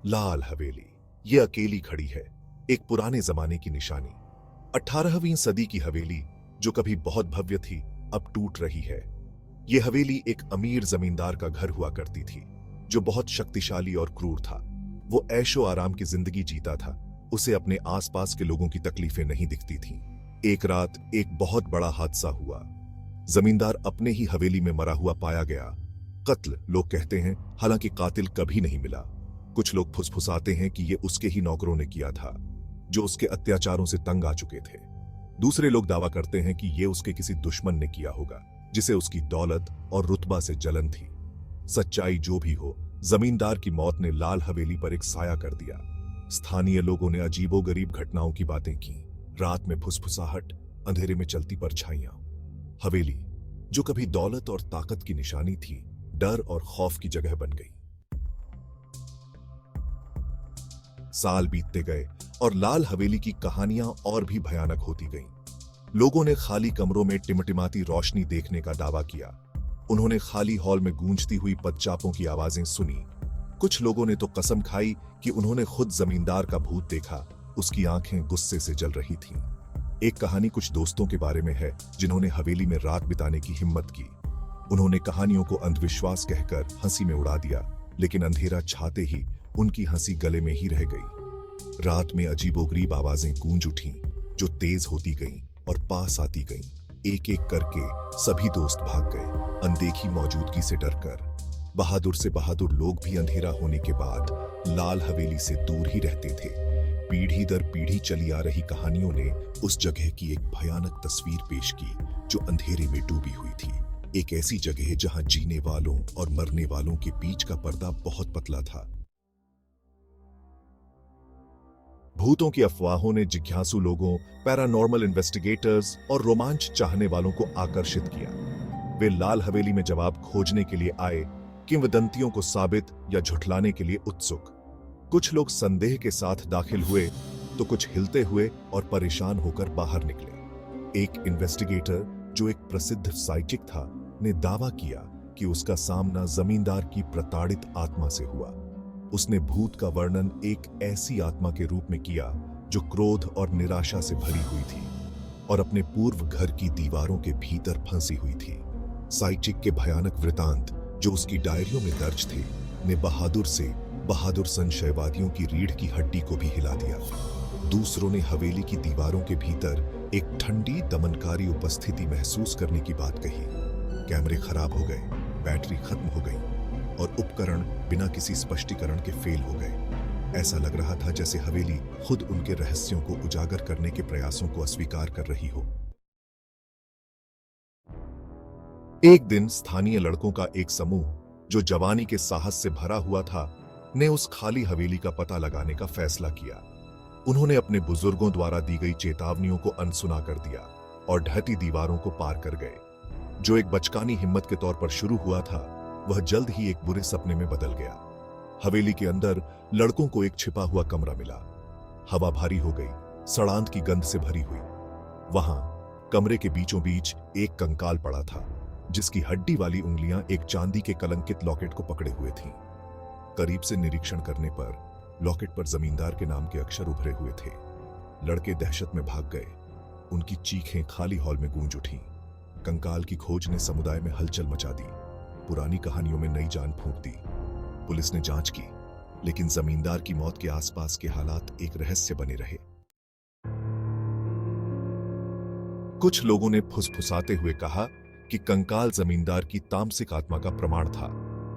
लाल हवेली ये अकेली खड़ी है, एक पुराने जमाने की निशानी। 18वीं सदी की हवेली जो कभी बहुत भव्य थी, अब टूट रही है। ये हवेली एक अमीर जमींदार का घर हुआ करती थी, जो बहुत शक्तिशाली और क्रूर था। वो ऐशो आराम की जिंदगी जीता था। उसे अपने आसपास के लोगों की तकलीफें नहीं दिखती थीं। एक रात एक बहुत बड़ा हादसा हुआ। जमींदार अपने ही हवेली में मरा हुआ पाया गया। कत्ल लोग कहते हैं, हालांकि कातिल कभी नहीं मिला। कुछ लोग फुसफुसाते हैं कि ये उसके ही नौकरों ने किया था, जो उसके अत्याचारों से तंग आ चुके थे। दूसरे लोग दावा करते हैं कि ये उसके किसी दुश्मन ने किया होगा, जिसे उसकी दौलत और रुतबा से जलन थी। सच्चाई जो भी हो, जमींदार की मौत ने लाल हवेली पर एक साया कर दिया। स्थानीय लोगों ने अजीबोगरीब घटनाओं की बातें की। रात में फुसफुसाहट, अंधेरे में चलती परछाइयां। हवेली जो कभी दौलत और ताकत की निशानी थी, डर और खौफ की जगह बन गई। साल बीतते गए और लाल हवेली की कहानियां और भी भयानक होती गईं। लोगों ने खाली कमरों में टिमटिमाती रोशनी देखने का दावा किया। उन्होंने खाली हॉल में गूंजती हुई पदचापों की आवाजें सुनी। कुछ लोगों ने तो कसम खाई कि उन्होंने खुद जमींदार का भूत देखा। उसकी आंखें गुस्से से जल रही थीं। एक कहानी कुछ दोस्तों के बारे में है, जिन्होंने हवेली में रात बिताने की हिम्मत की। उन्होंने कहानियों को अंधविश्वास कहकर हंसी में उड़ा दिया, लेकिन अंधेरा छाते ही उनकी हंसी गले में ही रह गई। रात में अजीबोगरीब आवाजें गूंज उठीं, जो तेज होती गईं और पास आती गईं। एक एक करके सभी दोस्त भाग गए, अनदेखी मौजूदगी से डरकर। बहादुर से बहादुर लोग भी अंधेरा होने के बाद लाल हवेली से दूर ही रहते थे। पीढ़ी दर पीढ़ी चली आ रही कहानियों ने उस जगह की एक भयानक तस्वीर पेश की, जो अंधेरे में डूबी हुई थी। एक ऐसी जगह जहां जीने वालों और मरने वालों के बीच का पर्दा बहुत पतला था। भूतों की अफवाहों ने जिज्ञासु लोगों, पैरानॉर्मल इन्वेस्टिगेटर्स और रोमांच चाहने वालों को आकर्षित किया। वे लाल हवेली में जवाब खोजने के लिए आए, किंवदंतियों को साबित या झुठलाने के लिए उत्सुक। कुछ लोग संदेह के साथ दाखिल हुए, तो कुछ हिलते हुए और परेशान होकर बाहर निकले। एक इन्वेस्टिगेटर, जो एक प्रसिद्ध साइकिक था, ने दावा किया कि उसका सामना जमींदार की प्रताड़ित आत्मा से हुआ। उसने भूत का वर्णन एक ऐसी आत्मा के रूप में किया जो क्रोध और निराशा से भरी हुई थी और अपने पूर्व घर की दीवारों के भीतर फंसी हुई थी। साइकिक के भयानक वृतांत, जो उसकी डायरियों में दर्ज थे, ने बहादुर संशयवादियों की रीढ़ की हड्डी को भी हिला दिया। दूसरों ने हवेली की दीवारों के भीतर एक ठंडी दमनकारी उपस्थिति महसूस करने की बात कही। कैमरे खराब हो गए, बैटरी खत्म हो गई और उपकरण बिना किसी स्पष्टीकरण के फेल हो गए। ऐसा लग रहा था जैसे हवेली खुद उनके रहस्यों को उजागर करने के प्रयासों को अस्वीकार कर रही हो। एक दिन स्थानीय लड़कों का एक समूह, जो जवानी के साहस से भरा हुआ था, ने उस खाली हवेली का पता लगाने का फैसला किया। उन्होंने अपने बुजुर्गों द्वारा दी गई चेतावनियों को अनसुना कर दिया और ढहती दीवारों को पार कर गए। जो एक बचकानी हिम्मत के तौर पर शुरू हुआ था, वह जल्द ही एक बुरे सपने में बदल गया। हवेली के अंदर लड़कों को एक छिपा हुआ कमरा मिला। हवा भारी हो गई, सड़ांत की गंध से भरी हुई। वहां कमरे के बीचों बीच एक कंकाल पड़ा था, जिसकी हड्डी वाली उंगलियां एक चांदी के कलंकित लॉकेट को पकड़े हुए थीं। करीब से निरीक्षण करने पर लॉकेट पर जमींदार के नाम के अक्षर उभरे हुए थे। लड़के दहशत में भाग गए। उनकी चीखें खाली हॉल में गूंज उठीं। कंकाल की खोज ने समुदाय में हलचल मचा दी। पुरानी कहानियों में नई जान फूंक दी। पुलिस ने जांच की, लेकिन जमींदार की मौत के आसपास के हालात एक रहस्य बने रहे। कुछ लोगों ने फुसफुसाते हुए कहा कि कंकाल जमींदार की तामसिक आत्मा का प्रमाण था।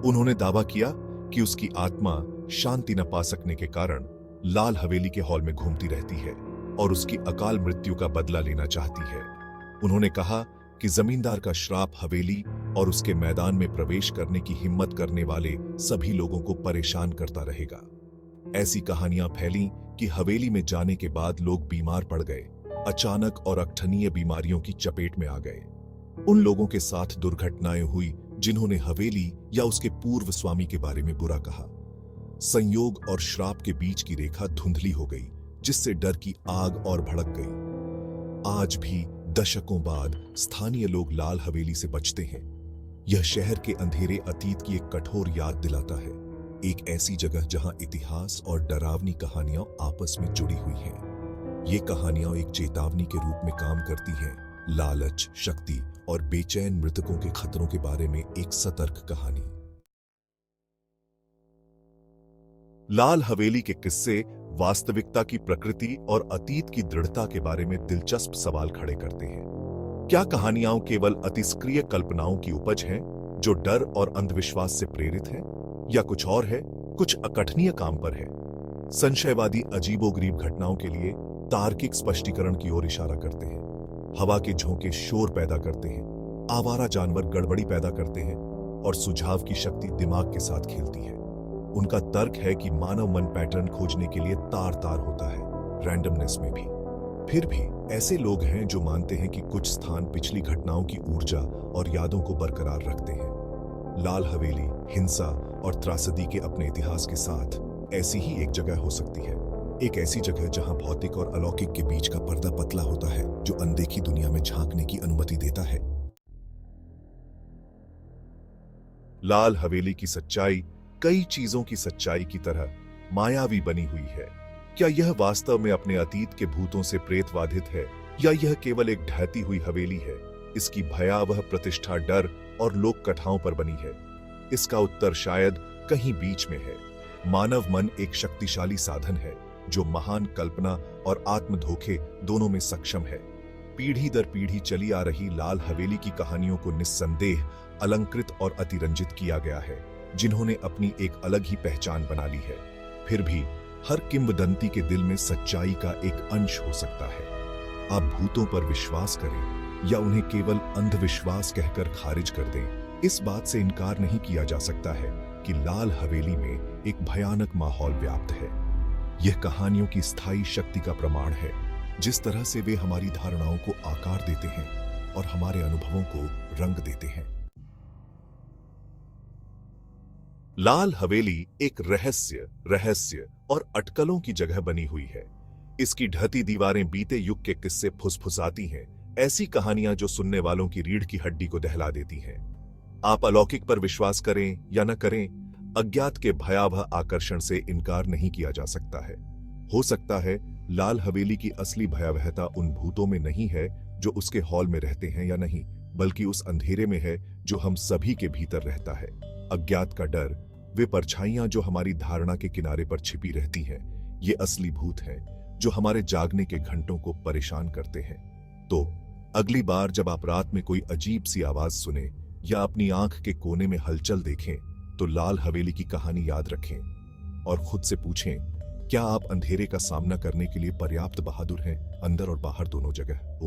उन्होंने दावा किया कि उसकी आत्मा शांति न पा सकने के कारण लाल हवेली के हॉल में घूमती रहती है और उसकी अकाल मृत्यु का बदला लेना चाहती है। उन्होंने कहा कि जमींदार का श्राप हवेली और उसके मैदान में प्रवेश करने की हिम्मत करने वाले सभी लोगों को परेशान करता रहेगा। ऐसी कहानियां फैलीं कि हवेली में जाने के बाद लोग बीमार पड़ गए, अचानक और अकठनीय बीमारियों की चपेट में आ गए। उन लोगों के साथ दुर्घटनाएं हुई जिन्होंने हवेली या उसके पूर्व स्वामी के बारे में बुरा कहा। संयोग और श्राप के बीच की रेखा धुंधली हो गई, जिससे डर की आग और भड़क गई। आज भी दशकों बाद स्थानीय लोग लाल हवेली से बचते हैं। यह शहर के अंधेरे अतीत की एक कठोर याद दिलाता है। एक ऐसी जगह जहां इतिहास और डरावनी कहानियां आपस में जुड़ी हुई हैं। ये कहानियां एक चेतावनी के रूप में काम करती हैं, लालच, शक्ति और बेचैन मृतकों के खतरों के बारे में एक सतर्क कहानी। लाल हवेली के किस्से वास्तविकता की प्रकृति और अतीत की दृढ़ता के बारे में दिलचस्प सवाल खड़े करते हैं। क्या कहानियां केवल अतिस्क्रिय कल्पनाओं की उपज हैं, जो डर और अंधविश्वास से प्रेरित हैं, या कुछ और है, कुछ अकथनीय काम पर है? संशयवादी अजीबोगरीब घटनाओं के लिए तार्किक स्पष्टीकरण की ओर इशारा करते हैं। हवा के झोंके शोर पैदा करते हैं, आवारा जानवर गड़बड़ी पैदा करते हैं और सुझाव की शक्ति दिमाग के साथ खेलती है। उनका तर्क है कि मानव मन पैटर्न खोजने के लिए तार तार होता है, रैंडमनेस में भी। फिर भी ऐसे लोग हैं जो मानते हैं कि कुछ स्थान पिछली घटनाओं की ऊर्जा और यादों को बरकरार रखते हैं। लाल हवेली हिंसा और त्रासदी के अपने इतिहास के साथ ऐसी ही एक जगह हो सकती है। एक ऐसी जगह जहां भौतिक और अलौकिक के बीच का पर्दा पतला होता है, जो अनदेखी दुनिया में झांकने की अनुमति देता है। लाल हवेली की सच्चाई कई चीजों की सच्चाई की तरह मायावी बनी हुई है। क्या यह वास्तव में अपने अतीत के भूतों से प्रेतवाधित है, या यह केवल एक ढहती हुई हवेली है? इसकी भयावह प्रतिष्ठा डर और लोक कथाओं पर बनी है। इसका उत्तर शायद कहीं बीच में है। मानव मन एक शक्तिशाली साधन है, जो महान कल्पना और आत्मधोखे दोनों में सक्षम है। पीढ़ी दर पीढ़ी चली आ रही लाल हवेली की कहानियों को निस्संदेह अलंकृत और अतिरंजित किया गया है, जिन्होंने अपनी एक अलग ही पहचान बना ली है। फिर भी हर किंवदंती के दिल में सच्चाई का एक अंश हो सकता है। आप भूतों पर विश्वास करें या उन्हें केवल अंधविश्वास कहकर खारिज कर दें, इस बात से इनकार नहीं किया जा सकता है कि लाल हवेली में एक भयानक माहौल व्याप्त है। यह कहानियों की स्थायी शक्ति का प्रमाण है, जिस तरह से वे हमारी धारणाओं को आकार देते हैं और हमारे अनुभवों को रंग देते हैं। लाल हवेली एक रहस्य और अटकलों की जगह बनी हुई है। इसकी ढहती दीवारें बीते युग के किस्से फुसफुसाती हैं, ऐसी कहानियां जो सुनने वालों की रीढ़ की हड्डी को दहला देती हैं। आप अलौकिक पर विश्वास करें या न करें, अज्ञात के भयावह आकर्षण से इनकार नहीं किया जा सकता है। हो सकता है लाल हवेली की असली भयावहता उन भूतों में नहीं है जो उसके हॉल में रहते हैं या नहीं, बल्कि उस अंधेरे में है जो हम सभी के भीतर रहता है। अज्ञात का डर, वे परछाइयां जो हमारी धारणा के किनारे पर छिपी रहती हैं, ये असली भूत हैं जो हमारे जागने के घंटों को परेशान करते हैं। तो अगली बार जब आप रात में कोई अजीब सी आवाज सुने या अपनी आंख के कोने में हलचल देखें, तो लाल हवेली की कहानी याद रखें और खुद से पूछें, क्या आप अंधेरे का सामना करने के लिए पर्याप्त बहादुर हैं, अंदर और बाहर दोनों जगह?